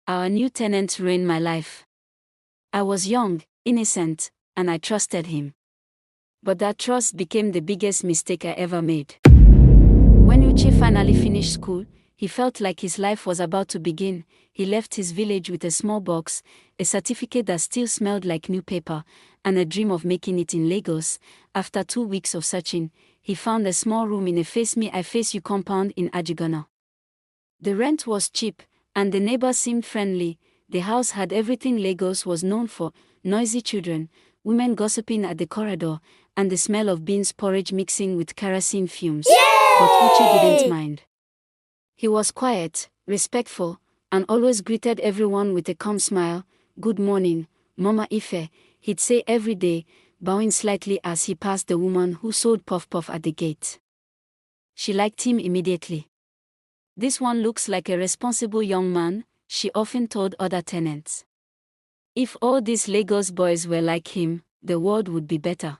Our new tenant ruined my life. I was young, innocent, and I trusted him. But that trust became the biggest mistake I ever made. When Uche finally finished school, he felt like his life was about to begin. He left his village with a small box, a certificate that still smelled like new paper, and a dream of making it in Lagos. After 2 weeks of searching, he found a small room in a Face Me I Face You compound in Ajigona. The rent was cheap, and the neighbors seemed friendly. The house had everything Lagos was known for: noisy children, women gossiping at the corridor, and the smell of beans porridge mixing with kerosene fumes. Yay! But Uche didn't mind. He was quiet, respectful, and always greeted everyone with a calm smile. "Good morning, Mama Ife," he'd say every day, bowing slightly as he passed the woman who sold puff-puff at the gate. She liked him immediately. "This one looks like a responsible young man," she often told other tenants. If all these Lagos boys were like him, the world would be better.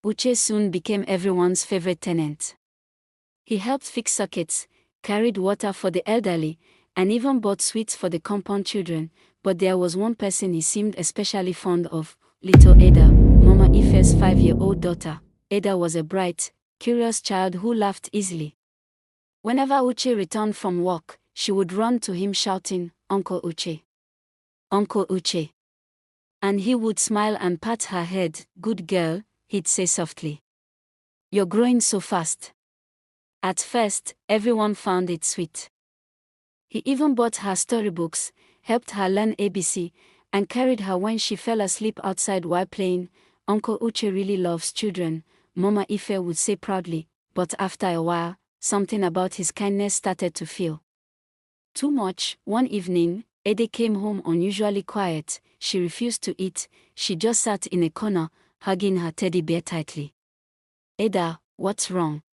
Uche soon became everyone's favorite tenant. He helped fix sockets, carried water for the elderly, and even bought sweets for the compound children. But there was one person he seemed especially fond of: little Ada, Mama Ife's 5-year-old daughter. Ada was a bright, curious child who laughed easily. Whenever Uche returned from work, she would run to him shouting, "Uncle Uche! Uncle Uche!" And he would smile and pat her head. "Good girl," he'd say softly. "You're growing so fast." At first, everyone found it sweet. He even bought her storybooks, helped her learn ABC, and carried her when she fell asleep outside while playing. "Uncle Uche really loves children," Mama Ife would say proudly. But after a while, something about his kindness started to feel too much. One evening, Ede came home unusually quiet. She refused to eat. She just sat in a corner, hugging her teddy bear tightly. "Ada, what's wrong?"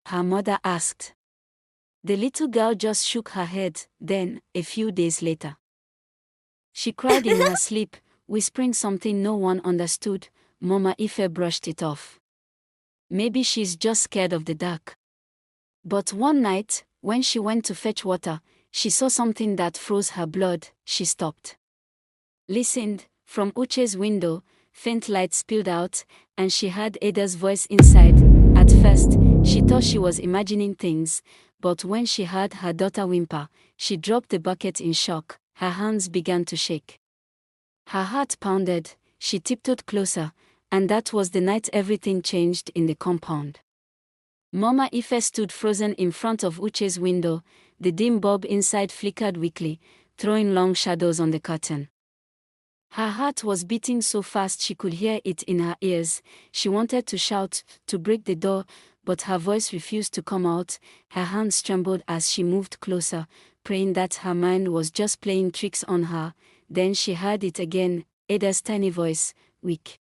her mother asked. The little girl just shook her head. Then, a few days later, she cried in her sleep, whispering something no one understood. Mama Ife brushed it off. "Maybe she's just scared of the dark." But one night, when she went to fetch water, she saw something that froze her blood. She stopped, listened. From Uche's window, faint light spilled out, and she heard Ada's voice inside. At first, she thought she was imagining things, but when she heard her daughter whimper, she dropped the bucket in shock. Her hands began to shake. Her heart pounded. She tiptoed closer, and that was the night everything changed in the compound. Mama Ife stood frozen in front of Uche's window. The dim bulb inside flickered weakly, throwing long shadows on the curtain. Her heart was beating so fast she could hear it in her ears. She wanted to shout, to break the door, but her voice refused to come out. Her hands trembled as she moved closer, praying that her mind was just playing tricks on her. Then she heard it again, Ada's tiny voice, weak,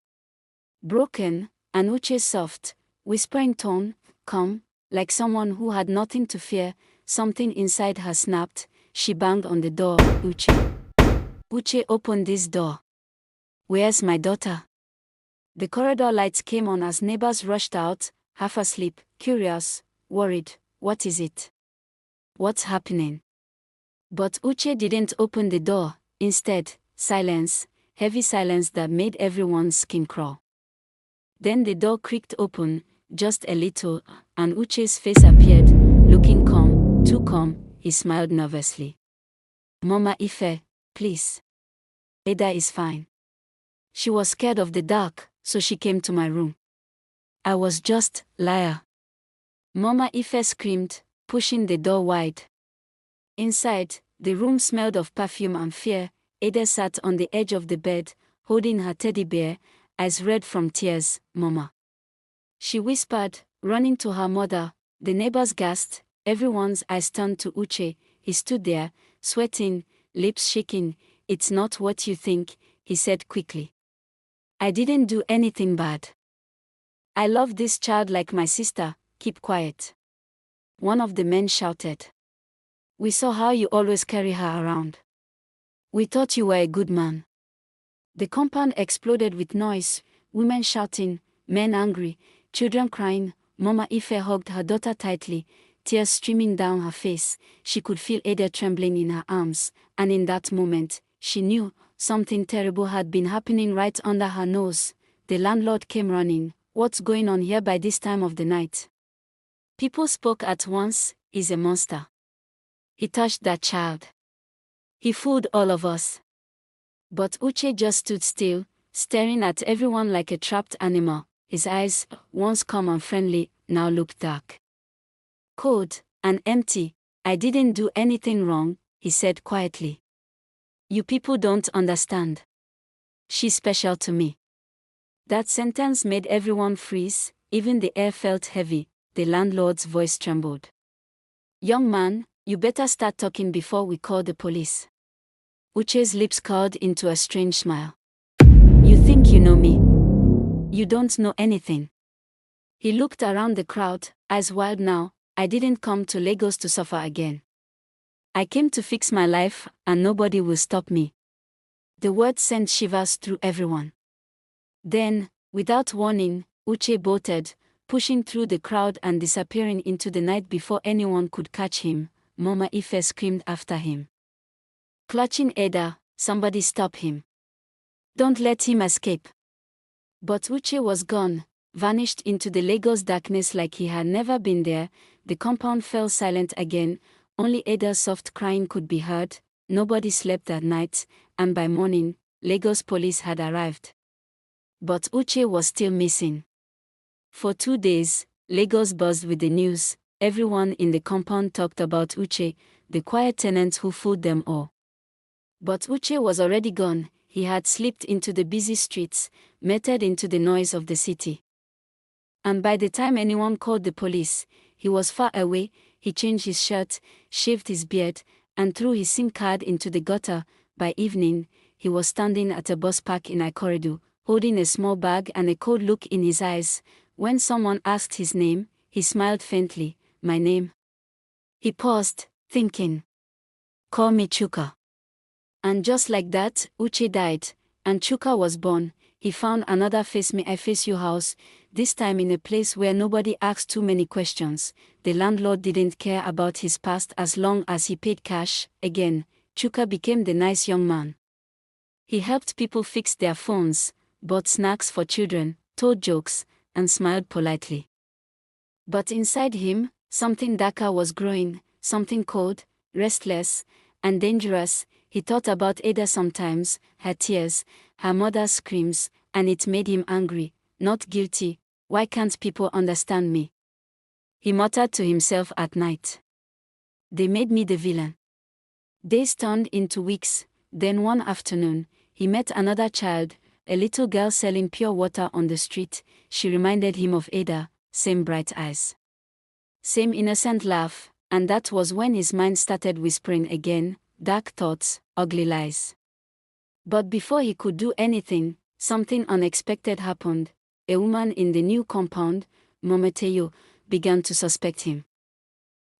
broken, and Uche's soft, whispering tone, calm, like someone who had nothing to fear. Something inside her snapped. She banged on the door. "Uche. Uche, open this door. Where's my daughter?" The corridor lights came on as neighbors rushed out, half asleep, curious, worried. "What is it? What's happening?" But Uche didn't open the door. Instead, silence, heavy silence that made everyone's skin crawl. Then the door creaked open, just a little, and Uche's face appeared, looking calm, too calm. He smiled nervously. "Mama Ife, please. Ada is fine. She was scared of the dark, so she came to my room. I was just, liar." Mama Ife screamed, pushing the door wide. Inside, the room smelled of perfume and fear. Ada sat on the edge of the bed, holding her teddy bear, eyes red from tears. "Mama," she whispered, running to her mother. The neighbors gasped. Everyone's eyes turned to Uche. He stood there, sweating, lips shaking. "It's not what you think," he said quickly. "I didn't do anything bad. I love this child like my sister. Keep quiet." One of the men shouted. "We saw how you always carry her around. We thought you were a good man." The compound exploded with noise, women shouting, men angry, children crying. Mama Ife hugged her daughter tightly. tears streaming down her face. She could feel Ada trembling in her arms, and in that moment, she knew something terrible had been happening right under her nose. The landlord came running. "What's going on here by this time of the night?" People spoke at once. "He's a monster. He touched that child. He fooled all of us." But Uche just stood still, staring at everyone like a trapped animal. His eyes, once calm and friendly, now looked dark, cold, and empty. "I didn't do anything wrong," he said quietly. "You people don't understand. She's special to me." That sentence made everyone freeze. Even the air felt heavy. The landlord's voice trembled. "Young man, you better start talking before we call the police." Uche's lips curled into a strange smile. "You think you know me? You don't know anything." He looked around the crowd, eyes wide now. "I didn't come to Lagos to suffer again. I came to fix my life, and nobody will stop me." The words sent shivers through everyone. Then, without warning, Uche bolted, pushing through the crowd and disappearing into the night before anyone could catch him. Mama Ife screamed after him, clutching Ada, "Somebody stop him. Don't let him escape." But Uche was gone, vanished into the Lagos darkness like he had never been there. The compound fell silent again. Only Ada's soft crying could be heard. Nobody slept that night, and by morning, Lagos police had arrived. But Uche was still missing. For 2 days, Lagos buzzed with the news. Everyone in the compound talked about Uche, the quiet tenant who fooled them all. But Uche was already gone. He had slipped into the busy streets, melted into the noise of the city. And by the time anyone called the police, he was far away. He changed his shirt, shaved his beard, and threw his SIM card into the gutter. By evening, he was standing at a bus park in Ikorodu, holding a small bag and a cold look in his eyes. When someone asked his name, he smiled faintly. "My name?" He paused, thinking. "Call me Chuka." And just like that, Uche died, and Chuka was born. He found another Face Me I Face You house, this time in a place where nobody asked too many questions. The landlord didn't care about his past as long as he paid cash. Again, Chuka became the nice young man. He helped people fix their phones, bought snacks for children, told jokes, and smiled politely. But inside him, something darker was growing, something cold, restless, and dangerous. He thought about Ada sometimes, her tears, her mother's screams, and it made him angry, not guilty. "Why can't people understand me?" he muttered to himself at night. "They made me the villain." Days turned into weeks. Then one afternoon, he met another child, a little girl selling pure water on the street. She reminded him of Ada, same bright eyes, same innocent laugh, and that was when his mind started whispering again, dark thoughts, ugly lies. But before he could do anything, something unexpected happened. A woman in the new compound, Mometeyo, began to suspect him.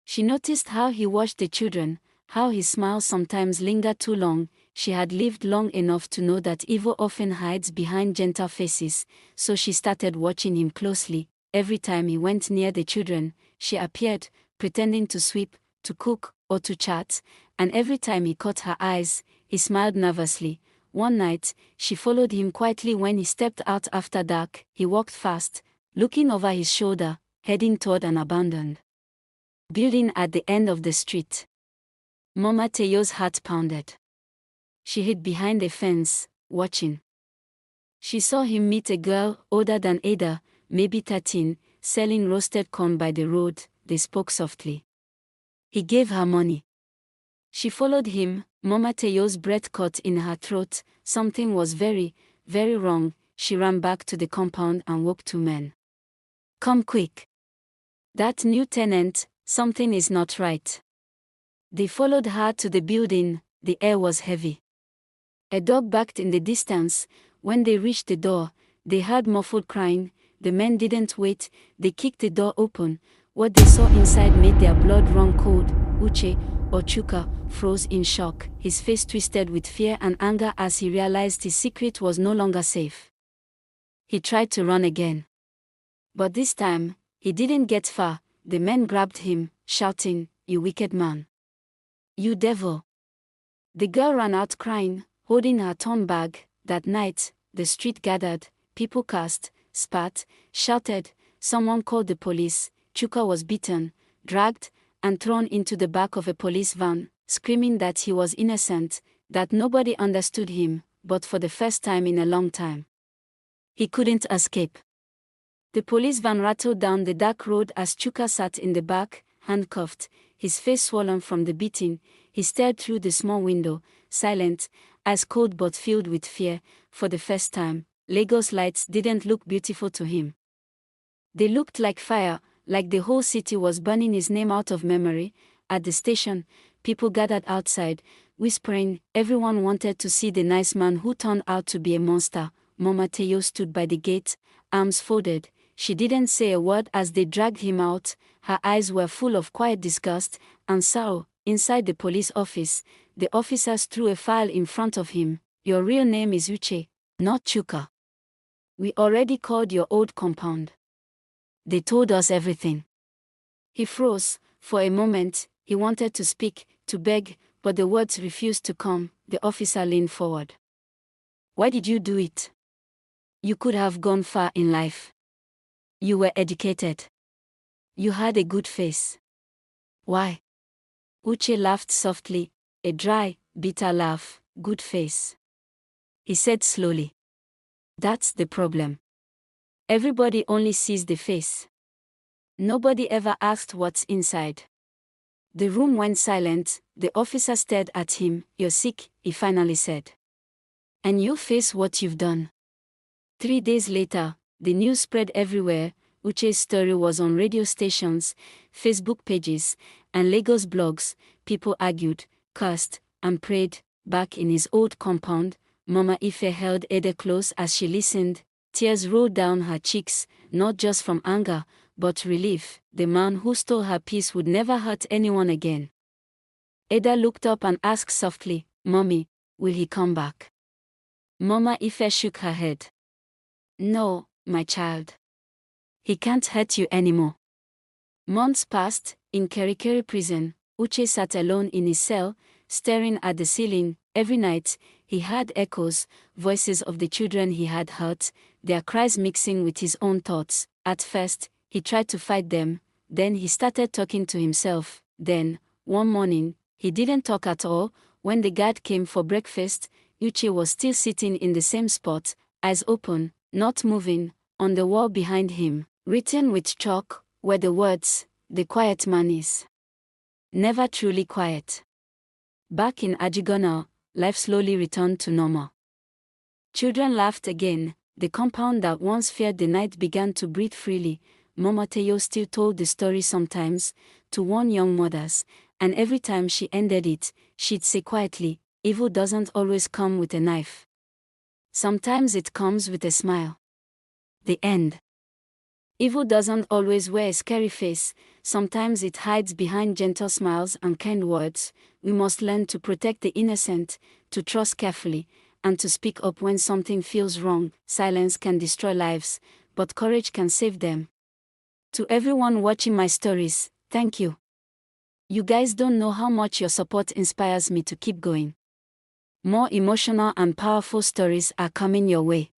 She noticed how he watched the children, how his smile sometimes lingered too long. She had lived long enough to know that evil often hides behind gentle faces, so she started watching him closely. Every time he went near the children, she appeared, pretending to sweep, to cook, or to chat, and every time he caught her eyes, he smiled nervously. One night, she followed him quietly when he stepped out after dark. He walked fast, looking over his shoulder, heading toward an abandoned building at the end of the street. Mama Teyo's heart pounded. She hid behind a fence, watching. She saw him meet a girl older than Ada, maybe 13, selling roasted corn by the road. They spoke softly. He gave her money. She followed him, Mama Teyo's breath caught in her throat. Something was very, very wrong. She ran back to the compound and woke 2 men. "Come quick. That new tenant, something is not right." They followed her to the building. The air was heavy. A dog barked in the distance. When they reached the door, they heard muffled crying. The men didn't wait. They kicked the door open. What they saw inside made their blood run cold. Uche, or Chuka, froze in shock. His face twisted with fear and anger as he realized his secret was no longer safe. He tried to run again. But this time, he didn't get far. the men grabbed him, shouting, "You wicked man! You devil!" The girl ran out crying, holding her torn bag. That night, the street gathered, people cursed, spat, shouted, someone called the police. Chuka was beaten, dragged, and thrown into the back of a police van, screaming that he was innocent, that nobody understood him, but for the first time in a long time, he couldn't escape. The police van rattled down the dark road as Chuka sat in the back, handcuffed, his face swollen from the beating. He stared through the small window, silent, eyes cold but filled with fear. For the first time, Lagos lights didn't look beautiful to him. They looked like fire, like the whole city was burning his name out of memory. At the station, people gathered outside, whispering. Everyone wanted to see the nice man who turned out to be a monster. Mama Teo stood by the gate, arms folded. She didn't say a word as they dragged him out. Her eyes were full of quiet disgust and sorrow. Inside the police office, the officers threw a file in front of him. "Your real name is Uche, not Chuka. We already called your old compound. They told us everything." He froze. For a moment, he wanted to speak, to beg, but the words refused to come. The officer leaned forward. "Why did you do it? You could have gone far in life. You were educated. You had a good face. Why?" Uche laughed softly, a dry, bitter laugh. "Good face," he said slowly. "That's the problem. Everybody only sees the face. Nobody ever asked what's inside." The room went silent. The officer stared at him. "You're sick," he finally said. "And you face what you've done." 3 days later, the news spread everywhere. Uche's story was on radio stations, Facebook pages, and Lagos blogs. People argued, cursed, and prayed. Back in his old compound, Mama Ife held Ada close as she listened. Tears rolled down her cheeks, not just from anger, but relief. The man who stole her peace would never hurt anyone again. Ada looked up and asked softly, "Mommy, will he come back?" Mama Ife shook her head. "No, my child. He can't hurt you anymore." Months passed. In Kerikeri prison, Uche sat alone in his cell, staring at the ceiling. Every night, he heard echoes, voices of the children he had hurt, their cries mixing with his own thoughts. At first, he tried to fight them, then he started talking to himself. Then, one morning, he didn't talk at all. When the guard came for breakfast, Uche was still sitting in the same spot, eyes open, not moving. On the wall behind him, written with chalk, were the words, "The quiet man is never truly quiet." Back in Ajigona, life slowly returned to normal. Children laughed again. The compound that once feared the night began to breathe freely. Mama Teo still told the story sometimes, to warn young mothers, and every time she ended it, she'd say quietly, "Evil doesn't always come with a knife. Sometimes it comes with a smile." The end. Evil doesn't always wear a scary face. Sometimes it hides behind gentle smiles and kind words. We must learn to protect the innocent, to trust carefully, and to speak up when something feels wrong. Silence can destroy lives, but courage can save them. To everyone watching my stories, thank you. You guys don't know how much your support inspires me to keep going. More emotional and powerful stories are coming your way.